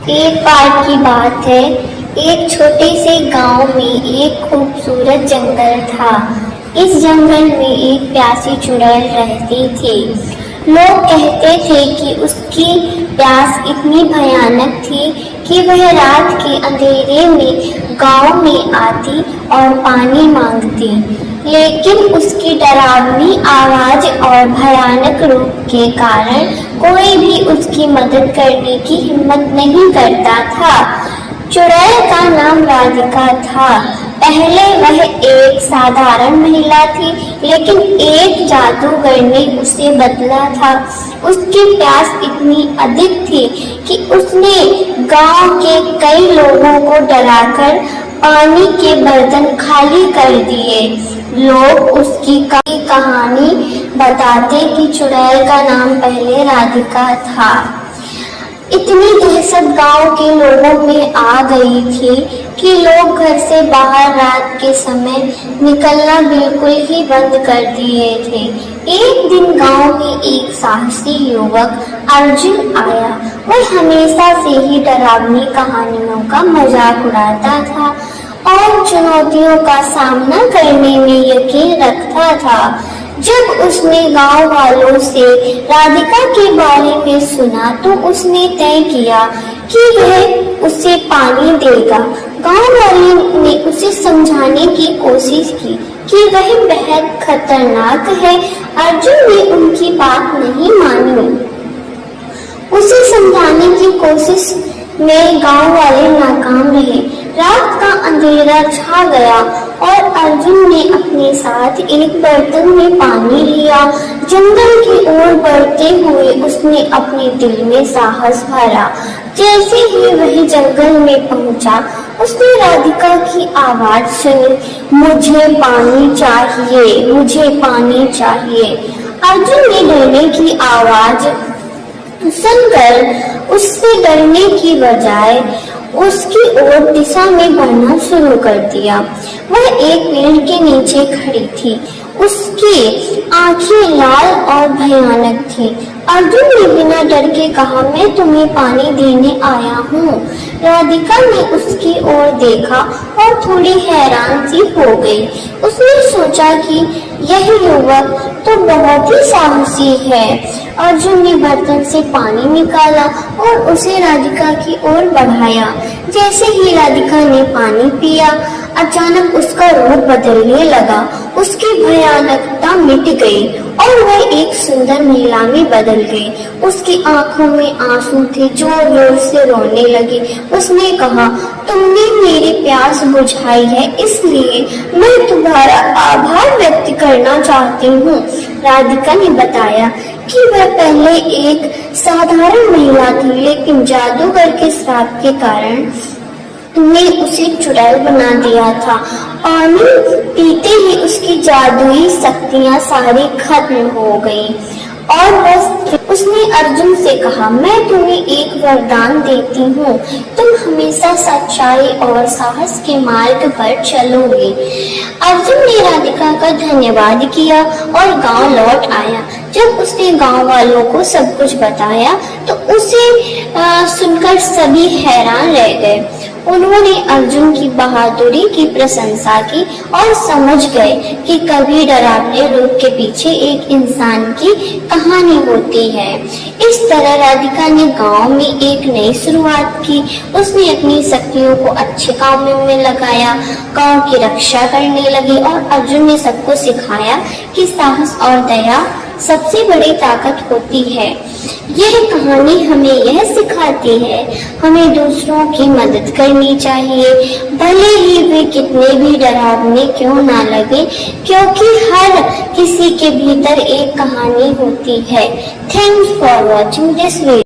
एक बार की बात है, एक छोटे से गांव में एक खूबसूरत जंगल था। इस जंगल में एक प्यासी चुड़ैल रहती थी। लोग कहते थे कि उसकी प्यास इतनी भयानक थी कि वह रात के अंधेरे में गांव में आती और पानी मांगती, लेकिन उसकी डरावनी आवाज और भयानक रूप के कारण कोई भी उसकी मदद करने की हिम्मत नहीं करता था। चुड़ैल का नाम राधिका था। पहले वह एक साधारण महिला थी, लेकिन एक जादूगर ने उसे बदला था। उसकी प्यास इतनी अधिक थी कि उसने गांव के कई लोगों को डराकर पानी के बर्तन खाली कर दिए। लोग उसकी कहानी बताते कि चुड़ैल का नाम पहले राधिका था। इतनी दहशत गांव के लोगों में आ गई थी कि लोग घर से बाहर रात के समय निकलना बिल्कुल ही बंद कर दिए थे। एक दिन गांव में एक साहसी युवक अर्जुन आया। वह हमेशा से ही डरावनी कहानियों का मजाक उड़ाता था और चुनौतियों का सामना करने में यकीन रखता था। जब उसने गांव वालों से राधिका के बारे में सुना तो उसने तय किया कि वह उसे पानी देगा। गांव वालों ने उसे समझाने की कोशिश की कि वह बेहद खतरनाक है। अर्जुन ने उनकी बात नहीं मानी। उसे समझाने की कोशिश में गांव वाले नाकाम रहे। रात का अंधेरा छा गया और अर्जुन ने अपने साथ एक बर्तन में पानी लिया। जंगल की ओर बढ़ते हुए उसने अपने दिल में साहस भरा। जैसे ही वह जंगल में पहुंचा, उसने राधिका की आवाज सुनी, मुझे पानी चाहिए, मुझे पानी चाहिए। अर्जुन ने डरने की आवाज सुनकर उससे डरने की बजाय उसकी ओर दिशा में बढ़ना शुरू कर दिया। वह एक पेड़ के नीचे खड़ी थी। उसकी आंखें लाल और भयानक थी। अर्जुन ने बिना डर के कहा, मैं तुम्हें पानी देने आया हूँ। राधिका ने उसकी ओर देखा और थोड़ी हैरान सी हो गई। उसने सोचा कि यह युवक तो बहुत ही साहसी है। अर्जुन ने बर्तन से पानी निकाला और उसे राधिका की ओर बढ़ाया। जैसे ही राधिका ने पानी पिया, अचानक उसका रूप बदलने लगा। उसकी भयानकता मिट गई और वह एक सुंदर महिला में बदल गई। उसकी आंखों में आंसू थे, जोर जोर से रोने लगी। उसने कहा, तुमने मेरी प्यास बुझाई है, इसलिए मैं तुम्हारा आभार व्यक्त करना चाहती हूँ। राधिका ने बताया कि वह पहले एक साधारण महिला थी, लेकिन जादूगर के श्राप के कारण ने उसे चुड़ैल बना दिया था। पानी पीते ही उसकी जादुई शक्तियां सारी खत्म हो गई और बस उसने अर्जुन से कहा, मैं तुम्हें एक वरदान देती हूँ, तुम हमेशा सच्चाई और साहस के मार्ग पर चलोगे। अर्जुन ने राधिका का धन्यवाद किया और गांव लौट आया। जब उसने गांव वालों को सब कुछ बताया तो उसे सुनकर सभी हैरान रह गए। उन्होंने अर्जुन की बहादुरी की प्रशंसा की और समझ गए कि कभी डरावने रूप के पीछे एक इंसान की कहानी होती है। इस तरह राधिका ने गांव में एक नई शुरुआत की। उसने अपनी शक्तियों को अच्छे कामों में लगाया, गांव की रक्षा करने लगी और अर्जुन ने सबको सिखाया कि साहस और दया सबसे बड़ी ताकत होती है। यह कहानी हमें यह सिखाती है, हमें दूसरों की मदद करनी चाहिए, भले ही वे कितने भी डरावने क्यों ना लगे, क्योंकि हर किसी के भीतर एक कहानी होती है। Thanks for watching this video.